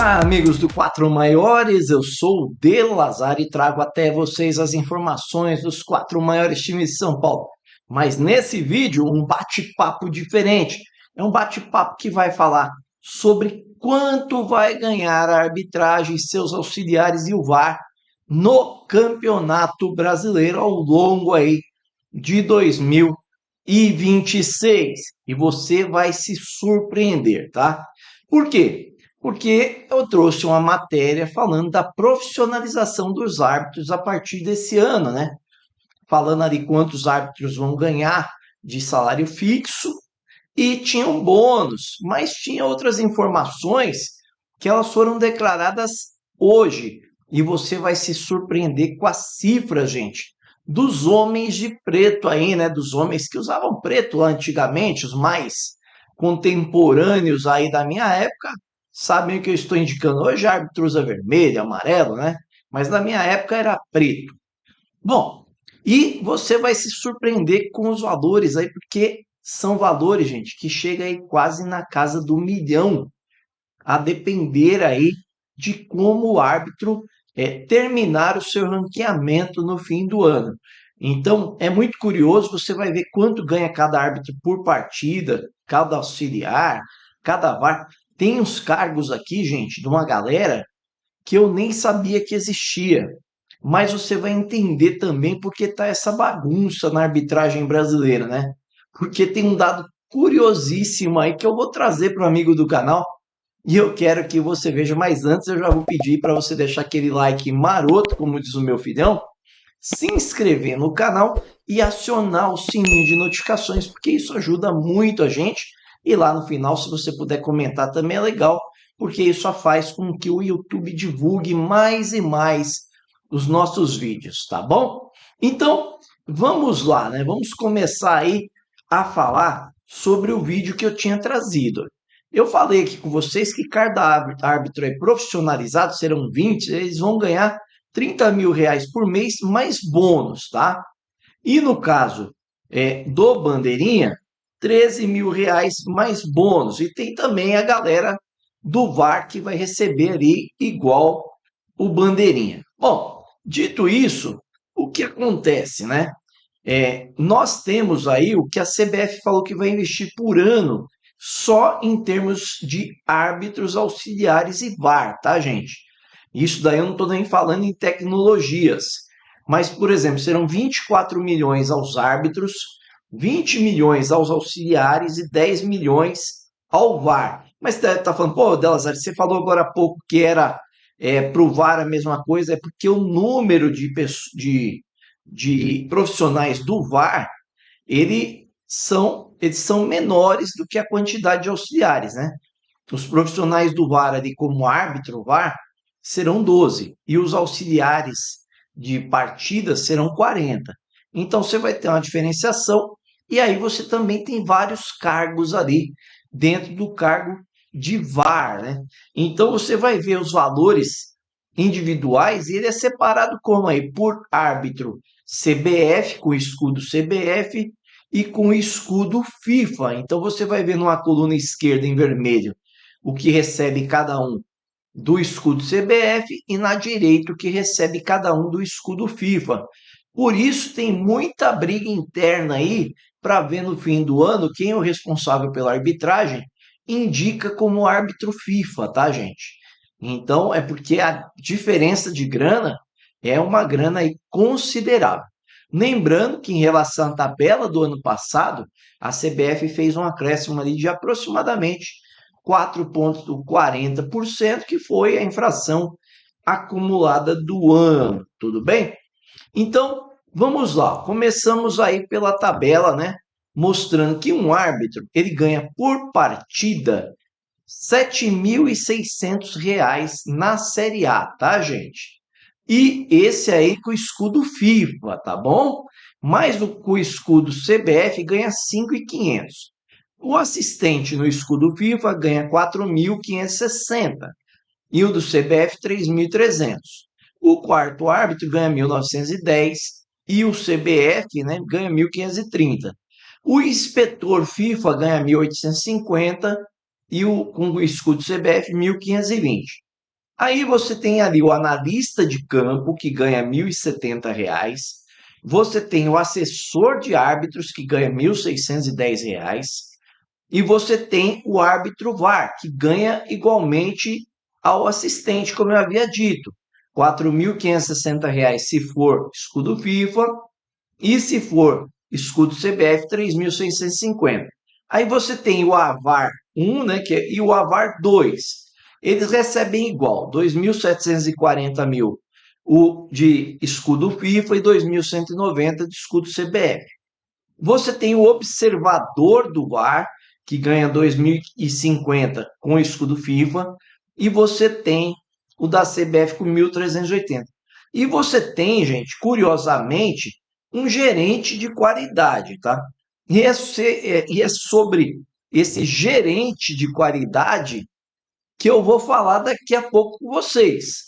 Olá, amigos do Quatro Maiores, eu sou o De Lazar e trago até vocês as informações dos quatro maiores times de São Paulo. Mas nesse vídeo, um bate-papo diferente. É um bate-papo que vai falar sobre quanto vai ganhar a arbitragem, seus auxiliares e o VAR no Campeonato Brasileiro ao longo aí de 2026. E você vai se surpreender, tá? Por quê? Porque eu trouxe uma matéria falando da profissionalização dos árbitros a partir desse ano, né? Falando ali quantos árbitros vão ganhar de salário fixo e tinha um bônus, mas tinha outras informações que elas foram declaradas hoje. E você vai se surpreender com as cifras, gente, dos homens de preto aí, né? Dos homens que usavam preto lá antigamente, os mais contemporâneos aí da minha época, sabem o que eu estou indicando hoje, a árbitro usa vermelho, amarelo, né? Mas na minha época era preto. Bom, e você vai se surpreender com os valores aí, porque são valores, gente, que chega aí quase na casa do milhão, a depender aí de como o árbitro terminar o seu ranqueamento no fim do ano. Então, é muito curioso, você vai ver quanto ganha cada árbitro por partida, cada auxiliar, cada VAR. Tem uns cargos aqui, gente, de uma galera que eu nem sabia que existia. Mas você vai entender também porque tá essa bagunça na arbitragem brasileira, né? Porque tem um dado curiosíssimo aí que eu vou trazer para o amigo do canal e eu quero que você veja. Mas antes eu já vou pedir para você deixar aquele like maroto, como diz o meu filhão, se inscrever no canal e acionar o sininho de notificações, porque isso ajuda muito a gente. E lá no final, se você puder comentar também é legal, porque isso faz com que o YouTube divulgue mais e mais os nossos vídeos, tá bom? Então, vamos lá, né? Vamos começar aí a falar sobre o vídeo que eu tinha trazido. Eu falei aqui com vocês que cada árbitro é profissionalizado, serão 20, eles vão ganhar R$ 30.000 por mês, mais bônus, tá? E no caso do Bandeirinha, R$ 13.000 mais bônus. E tem também a galera do VAR que vai receber ali igual o Bandeirinha. Bom, dito isso, o que acontece, né? Nós temos aí o que a CBF falou que vai investir por ano só em termos de árbitros auxiliares e VAR, tá, gente? Isso daí eu não estou nem falando em tecnologias. Mas, por exemplo, serão 24 milhões aos árbitros, 20 milhões aos auxiliares e 10 milhões ao VAR. Mas tá falando, pô, Delazar, você falou agora há pouco que era para o VAR a mesma coisa, é porque o número de profissionais do VAR, eles são menores do que a quantidade de auxiliares, né? Os profissionais do VAR ali como árbitro VAR serão 12 e os auxiliares de partida serão 40. Então você vai ter uma diferenciação e aí você também tem vários cargos ali dentro do cargo de VAR, né? Então você vai ver os valores individuais e ele é separado como aí por árbitro CBF com escudo CBF e com escudo FIFA. Então você vai ver numa coluna esquerda em vermelho o que recebe cada um do escudo CBF e na direita o que recebe cada um do escudo FIFA. Por isso tem muita briga interna aí para ver no fim do ano quem é o responsável pela arbitragem indica como árbitro FIFA, tá, gente? Então é porque a diferença de grana é uma grana aí considerável. Lembrando que em relação à tabela do ano passado, a CBF fez um acréscimo ali de aproximadamente 4,40%, que foi a infração acumulada do ano, tudo bem? Então, vamos lá, começamos aí pela tabela, né? Mostrando que um árbitro, ele ganha por partida R$ 7.600 na Série A, tá, gente? E esse aí com o escudo FIFA, tá bom? Mais o escudo CBF ganha 5.500. O assistente no escudo FIFA ganha 4.560 e o do CBF 3.300. O quarto árbitro ganha 1.910 e o CBF, né, ganha 1.530. O inspetor FIFA ganha 1.850 e com o escudo CBF 1.520. Aí você tem ali o analista de campo, que ganha R$ 1.070. Você tem o assessor de árbitros, que ganha R$ 1.610. E você tem o árbitro VAR, que ganha igualmente ao assistente, como eu havia dito. R$ 4.560 se for escudo FIFA e se for escudo CBF, 3.650. Aí você tem o AVAR 1, né, e o AVAR 2. Eles recebem igual, 2.740 mil o de escudo FIFA e 2.190 de escudo CBF. Você tem o observador do VAR, que ganha 2.050 com o escudo FIFA, e você tem o da CBF com 1.380. E você tem, gente, curiosamente, um gerente de qualidade, tá? E é sobre esse gerente de qualidade que eu vou falar daqui a pouco com vocês.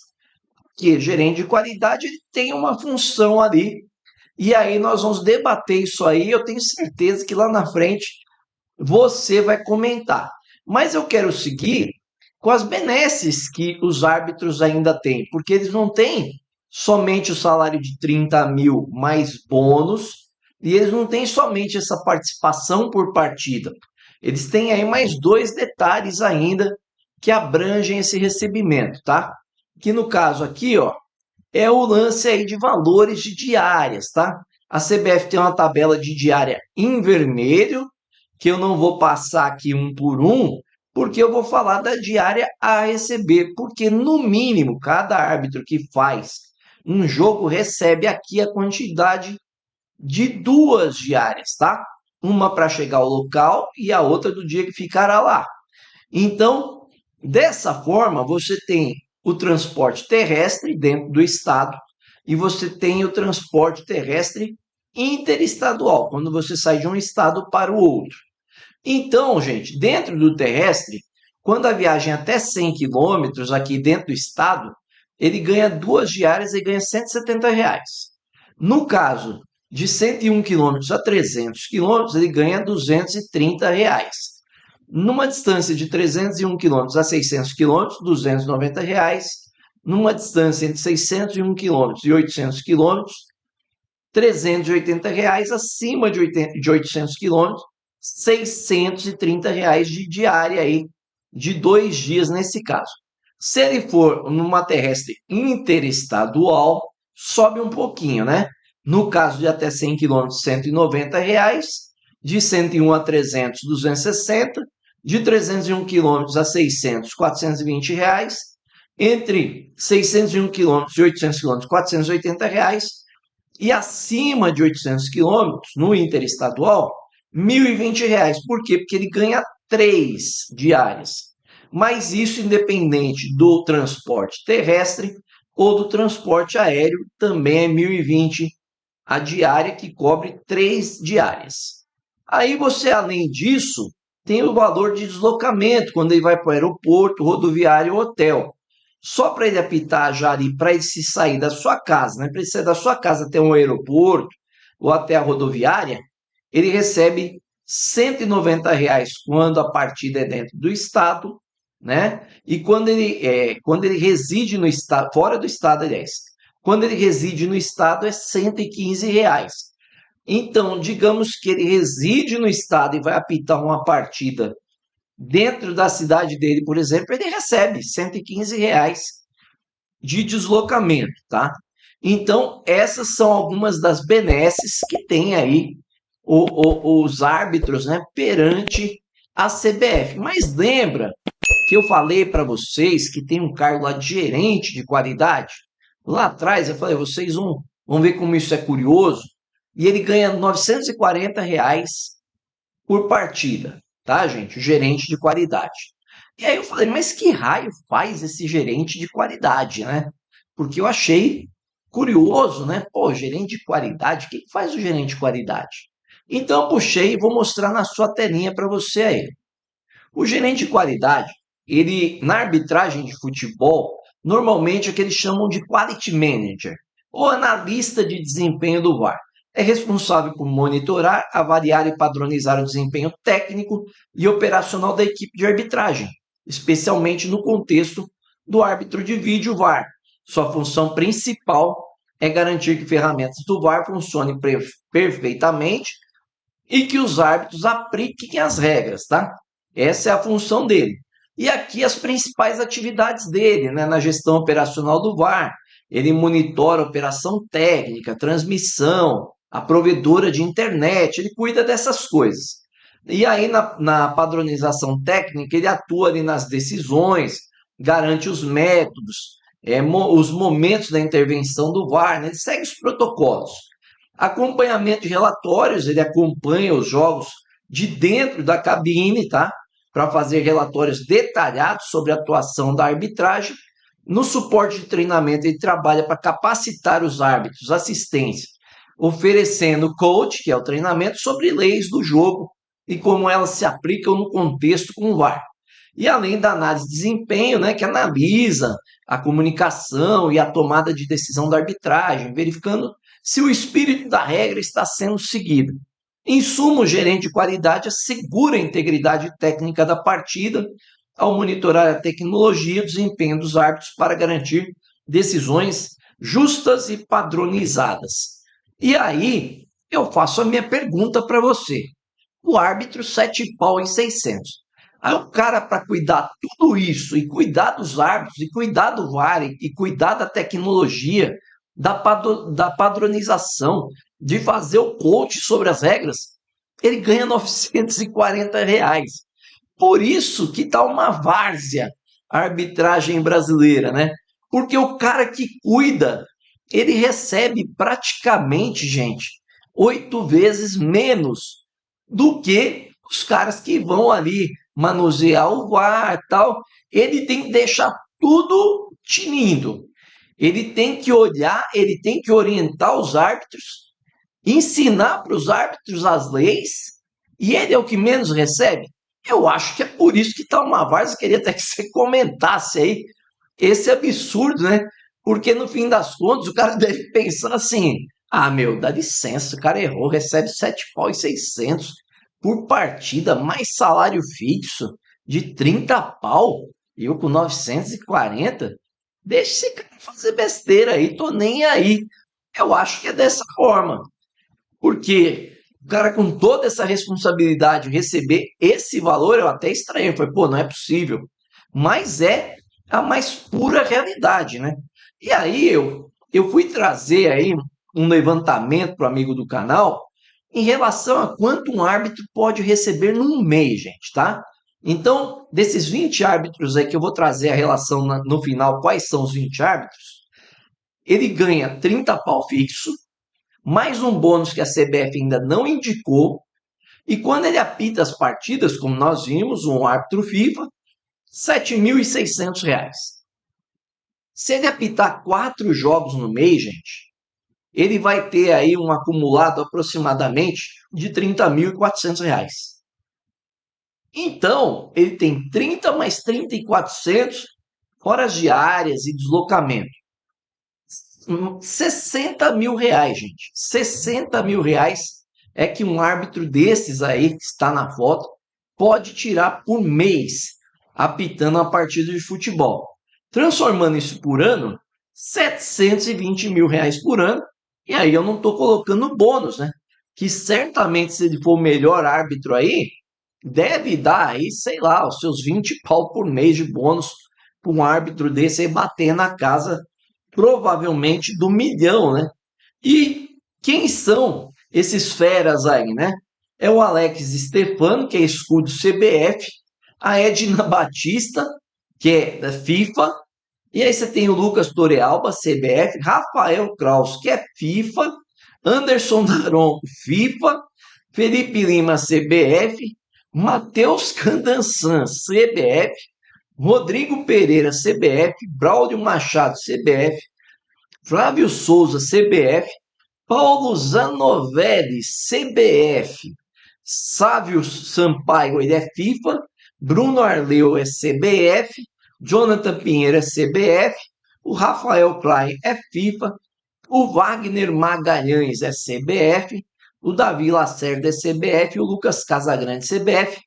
Que gerente de qualidade ele tem uma função ali, e aí nós vamos debater isso aí. Eu tenho certeza que lá na frente você vai comentar. Mas eu quero seguir com as benesses que os árbitros ainda têm, porque eles não têm somente o salário de 30 mil mais bônus, e eles não têm somente essa participação por partida. Eles têm aí mais dois detalhes ainda que abrangem esse recebimento, tá? Que no caso aqui, ó, é o lance aí de valores de diárias, tá? A CBF tem uma tabela de diária em vermelho, que eu não vou passar aqui um por um, porque eu vou falar da diária a receber, porque no mínimo cada árbitro que faz um jogo recebe aqui a quantidade de duas diárias, tá? Uma para chegar ao local e a outra do dia que ficará lá. Então, dessa forma, você tem o transporte terrestre dentro do estado e você tem o transporte terrestre interestadual, quando você sai de um estado para o outro. Então, gente, dentro do terrestre, quando a viagem é até 100 quilômetros aqui dentro do estado, ele ganha duas diárias e ganha R$ 170. No caso de 101 quilômetros a 300 quilômetros, ele ganha R$ 230. Numa distância de 301 quilômetros a 600 quilômetros, R$ 290. Numa distância entre 601 quilômetros e 800 quilômetros, R$ 380. Acima de 800 quilômetros, R$ 630 de diária aí, de 2 dias nesse caso. Se ele for numa terrestre interestadual, sobe um pouquinho, né? No caso de até 100 quilômetros, R$ 190. De 101 a 300, R$ 260. De 301 quilômetros a 600, R$ 420. Entre 601 quilômetros e 800 quilômetros, R$ 480. E acima de 800 quilômetros, no interestadual, R$ 1.020. Por quê? Porque ele ganha 3 diárias. Mas isso independente do transporte terrestre ou do transporte aéreo, também é 1.020 a diária, que cobre 3 diárias. Aí você, além disso, tem o valor de deslocamento, quando ele vai para o aeroporto, rodoviário ou hotel. Só para ele apitar já ali, para ele se sair da sua casa, né? Para ele sair da sua casa até um aeroporto ou até a rodoviária, ele recebe R$ 190 quando a partida é dentro do estado, né? E quando ele reside no estado, fora do estado, aliás, quando ele reside no estado é R$ 115. Então, digamos que ele reside no estado e vai apitar uma partida dentro da cidade dele, por exemplo, ele recebe R$ 115 de deslocamento, tá? Então, essas são algumas das benesses que tem aí os árbitros, né, perante a CBF. Mas lembra que eu falei para vocês que tem um cargo lá de gerente de qualidade? Lá atrás eu falei, vocês vão ver como isso é curioso. E ele ganha R$ 940 por partida, tá, gente? O gerente de qualidade. E aí eu falei, mas que raio faz esse gerente de qualidade, né? Porque eu achei curioso, né? Pô, gerente de qualidade, o que faz o gerente de qualidade? Então eu puxei e vou mostrar na sua telinha para você aí. O gerente de qualidade, ele na arbitragem de futebol, normalmente é o que eles chamam de quality manager, ou analista de desempenho do VAR. É responsável por monitorar, avaliar e padronizar o desempenho técnico e operacional da equipe de arbitragem, especialmente no contexto do árbitro de vídeo VAR. Sua função principal é garantir que ferramentas do VAR funcionem perfeitamente e que os árbitros apliquem as regras, tá? Essa é a função dele. E aqui as principais atividades dele, né, na gestão operacional do VAR. Ele monitora a operação técnica, transmissão, a provedora de internet, ele cuida dessas coisas. E aí, na padronização técnica, ele atua ali nas decisões, garante os métodos, os momentos da intervenção do VAR, né? Ele segue os protocolos. Acompanhamento de relatórios, ele acompanha os jogos de dentro da cabine, tá? Para fazer relatórios detalhados sobre a atuação da arbitragem. No suporte de treinamento, ele trabalha para capacitar os árbitros, assistência, oferecendo coach, que é o treinamento, sobre leis do jogo e como elas se aplicam no contexto com o VAR. E além da análise de desempenho, né, que analisa a comunicação e a tomada de decisão da arbitragem, verificando se o espírito da regra está sendo seguido. Em suma, o gerente de qualidade assegura a integridade técnica da partida ao monitorar a tecnologia e o desempenho dos árbitros para garantir decisões justas e padronizadas. E aí, eu faço a minha pergunta para você. O árbitro 7 pau em 600. Aí o cara, para cuidar tudo isso, e cuidar dos árbitros, e cuidar do VAR, e cuidar da tecnologia, da padronização, de fazer o coach sobre as regras, ele ganha R$ 940. Por isso que está uma várzea a arbitragem brasileira, né? Porque o cara que cuida, ele recebe praticamente, gente, 8 vezes menos do que os caras que vão ali manusear o VAR e tal. Ele tem que deixar tudo tinindo. Ele tem que olhar, ele tem que orientar os árbitros, ensinar para os árbitros as leis, e ele é o que menos recebe. Eu acho que é por isso que está uma várzea. Queria até que você comentasse aí esse absurdo, né? Porque no fim das contas o cara deve pensar assim: ah, meu, dá licença, o cara errou, recebe 7 pau e 600 por partida, mais salário fixo de 30 pau, e eu com 940. Deixa esse cara fazer besteira aí, tô nem aí. Eu acho que é dessa forma. Porque o cara com toda essa responsabilidade receber esse valor, eu até estranhei. Eu falei, pô, não é possível. Mas é a mais pura realidade, né? E aí eu fui trazer aí um levantamento para o amigo do canal em relação a quanto um árbitro pode receber num mês, gente, tá? Então, desses 20 árbitros aí que eu vou trazer a relação no final, quais são os 20 árbitros, ele ganha 30 pau fixo, mais um bônus que a CBF ainda não indicou, e quando ele apita as partidas, como nós vimos, um árbitro FIFA, R$ 7.600. Se ele apitar 4 jogos no mês, gente, ele vai ter aí um acumulado aproximadamente de R$ 30.400. Então, ele tem 30 mais 30.400 horas diárias e deslocamento. R$ 60.000, gente. R$ 60.000 é que um árbitro desses aí, que está na foto, pode tirar por mês apitando uma partida de futebol. Transformando isso por ano, R$ 720.000 por ano. E aí eu não estou colocando bônus, né? Que certamente, se ele for o melhor árbitro aí, deve dar aí, sei lá, os seus 20 pau por mês de bônus para um árbitro desse aí bater na casa, provavelmente, do milhão, né? E quem são esses feras aí, né? É o Alex Stefano, que é escudo CBF, a Edna Batista, que é da FIFA, e aí você tem o Lucas Torrealba, CBF, Rafael Kraus, que é FIFA, Anderson Daronco, FIFA, Felipe Lima, CBF, Matheus Candansan, CBF, Rodrigo Pereira, CBF, Braulio Machado, CBF, Flávio Souza, CBF, Paulo Zanovelli, CBF, Sávio Sampaio, ele é FIFA, Bruno Arleu é CBF, Jonathan Pinheiro é CBF, o Rafael Klein é FIFA, o Wagner Magalhães é CBF, o Davi Lacerda é CBF, o Lucas Casagrande CBF,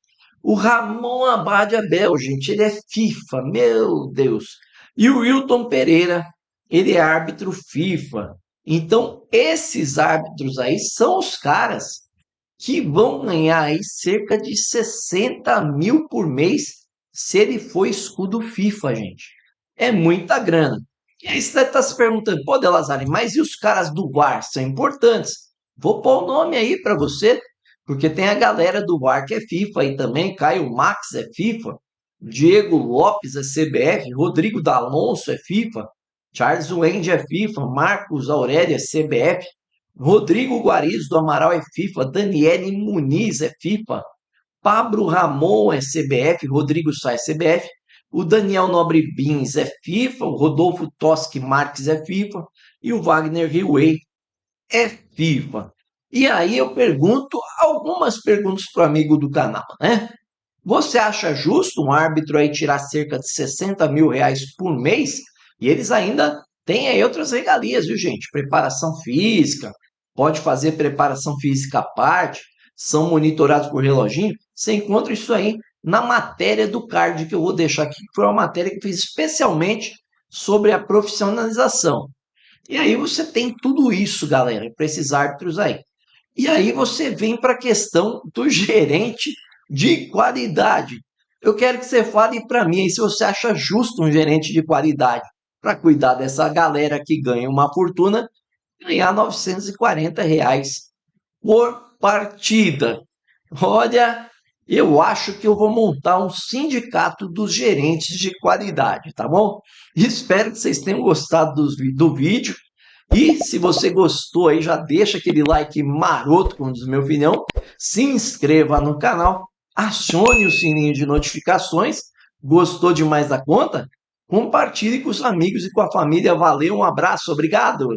o Ramon Abad Abel, gente, ele é FIFA, meu Deus. E o Wilton Pereira, ele é árbitro FIFA. Então, esses árbitros aí são os caras que vão ganhar aí cerca de 60 mil por mês se ele for escudo FIFA, gente. É muita grana. E aí você deve estar se perguntando, pô, Delazari, mas e os caras do VAR são importantes? Vou pôr o nome aí para você, porque tem a galera do VAR que é FIFA aí também, Caio Max é FIFA, Diego Lopes é CBF, Rodrigo D'Alonso é FIFA, Charles Wende é FIFA, Marcos Aurélio é CBF, Rodrigo Guarizo do Amaral é FIFA, Daniele Muniz é FIFA, Pablo Ramon é CBF, Rodrigo Sá é CBF, o Daniel Nobre Bins é FIFA, o Rodolfo Toschi Marques é FIFA e o Wagner Riway é FIFA. E aí eu pergunto algumas perguntas para o amigo do canal, né? Você acha justo um árbitro aí tirar cerca de 60 mil reais por mês? E eles ainda têm aí outras regalias, viu, gente? Preparação física, pode fazer preparação física à parte, são monitorados por reloginho. Você encontra isso aí na matéria do card que eu vou deixar aqui, que foi uma matéria que eu fiz especialmente sobre a profissionalização. E aí você tem tudo isso, galera, para esses árbitros aí. E aí você vem para a questão do gerente de qualidade. Eu quero que você fale para mim aí se você acha justo um gerente de qualidade para cuidar dessa galera que ganha uma fortuna, ganhar R$ 940 por partida. Olha, eu acho que eu vou montar um sindicato dos gerentes de qualidade, tá bom? Espero que vocês tenham gostado do vídeo. E se você gostou aí, já deixa aquele like maroto, como diz a minha opinião. Se inscreva no canal, acione o sininho de notificações. Gostou demais da conta? Compartilhe com os amigos e com a família. Valeu, um abraço, obrigado!